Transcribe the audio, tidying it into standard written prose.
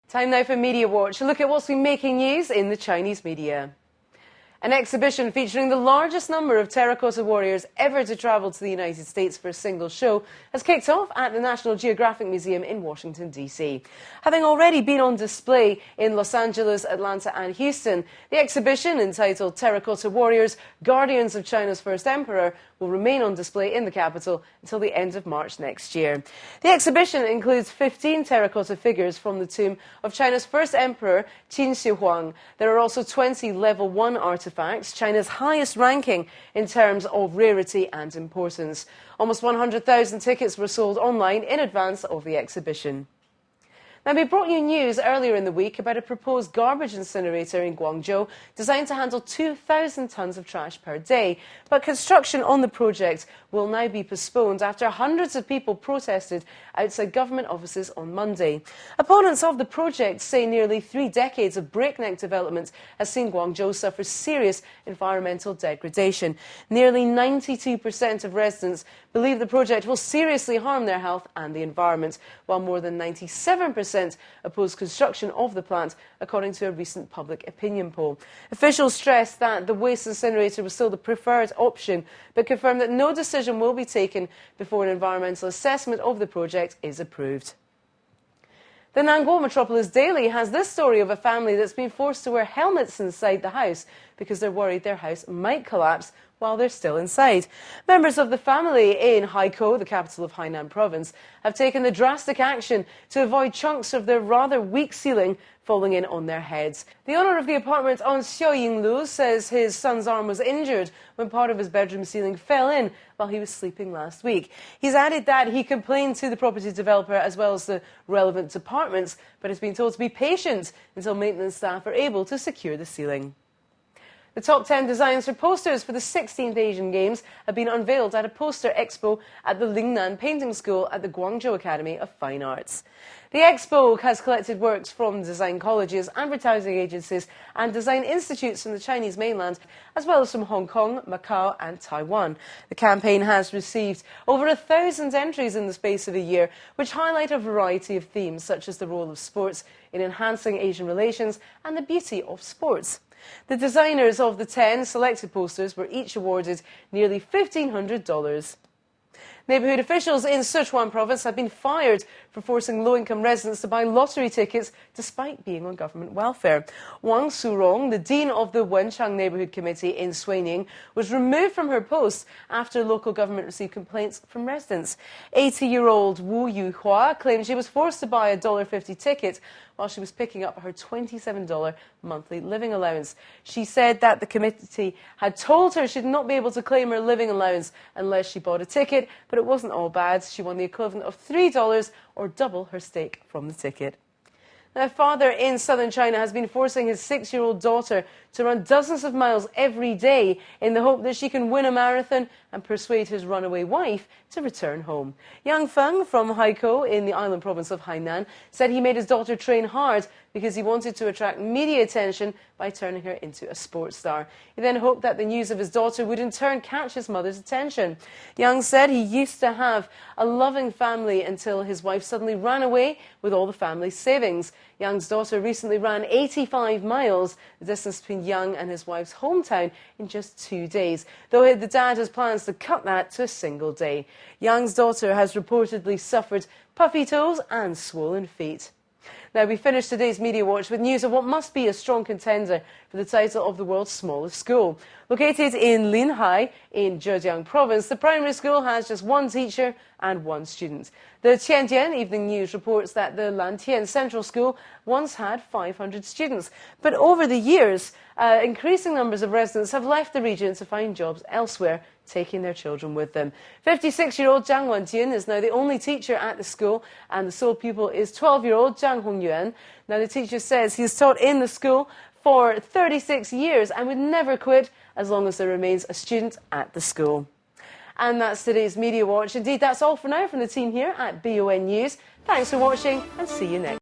Time now for Media Watch. A look at what's been making news in the Chinese media. An exhibition featuring the largest number of terracotta warriors ever to travel to the United States for a single show has kicked off at the National Geographic Museum in Washington, D.C. Having already been on display in Los Angeles, Atlanta and Houston, the exhibition, entitled Terracotta Warriors, Guardians of China's First Emperor, will remain on display in the capital until the end of March next year. The exhibition includes 15 terracotta figures from the tomb of China's first emperor, Qin Shi Huang. There are also 20 Level 1 artifacts, China's highest ranking in terms of rarity and importance. Almost 100,000 tickets were sold online in advance of the exhibition. Now, we brought you news earlier in the week about a proposed garbage incinerator in Guangzhou designed to handle 2,000 tonnes of trash per day. But construction on the project will now be postponed after hundreds of people protested outside government offices on Monday. Opponents of the project say nearly 3 decades of breakneck development has seen Guangzhou suffer serious environmental degradation. Nearly 92% of residents believe the project will seriously harm their health and the environment, while more than 97% oppose construction of the plant, according to a recent public opinion poll. Officials stressed that the waste incinerator was still the preferred option, but confirmed that no decision will be taken before an environmental assessment of the project is approved. The Nangguo Metropolis Daily has this story of a family that's been forced to wear helmets inside the house because they're worried their house might collapse while they're still inside. Members of the family in Haikou, the capital of Hainan province, have taken the drastic action to avoid chunks of their rather weak ceiling falling in on their heads. The owner of the apartment on Xiaoyinglu says his son's arm was injured when part of his bedroom ceiling fell in while he was sleeping last week. He's added that he complained to the property developer as well as the relevant departments, but has been told to be patient until maintenance staff are able to secure the ceiling. The top 10 designs for posters for the 16th Asian Games have been unveiled at a poster expo at the Lingnan Painting School at the Guangzhou Academy of Fine Arts. The expo has collected works from design colleges, advertising agencies and design institutes from the Chinese mainland, as well as from Hong Kong, Macau and Taiwan. The campaign has received over 1,000 entries in the space of a year, which highlight a variety of themes, such as the role of sports in enhancing Asian relations and the beauty of sports. The designers of the 10 selected posters were each awarded nearly $1,500. Neighbourhood officials in Sichuan province have been fired for forcing low-income residents to buy lottery tickets despite being on government welfare. Wang Surong, the dean of the Wenchang Neighbourhood Committee in Suining, was removed from her post after local government received complaints from residents. 80-year-old Wu Yuhua claimed she was forced to buy a $1.50 ticket while she was picking up her $27 monthly living allowance. She said that the committee had told her she'd not be able to claim her living allowance unless she bought a ticket, but it wasn't all bad. She won the equivalent of $3 or double her stake from the ticket. Now, a father in southern China has been forcing his 6-year-old daughter to run dozens of miles every day in the hope that she can win a marathon and persuade his runaway wife to return home. Yang Feng from Haikou in the island province of Hainan said he made his daughter train hard because he wanted to attract media attention by turning her into a sports star. He then hoped that the news of his daughter would in turn catch his mother's attention. Yang said he used to have a loving family until his wife suddenly ran away with all the family's savings. Yang's daughter recently ran 85 miles, the distance between Yang and his wife's hometown, in just 2 days, though the dad has plans to cut that to a single day. Yang's daughter has reportedly suffered puffy toes and swollen feet. Now, we finish today's Media Watch with news of what must be a strong contender for the title of the world's smallest school. Located in Linhai in Zhejiang province, the primary school has just 1 teacher and 1 student. The Tianjin Evening News reports that the Lantian Central School once had 500 students, but over the years, increasing numbers of residents have left the region to find jobs elsewhere, taking their children with them. 56-year-old Zhang Wenjin is now the only teacher at the school, and the sole pupil is 12-year-old Zhang Hongyuan. Now, the teacher says he's taught in the school for 36 years and would never quit as long as there remains a student at the school. And that's today's Media Watch. Indeed, that's all for now from the team here at BON News. Thanks for watching and see you next.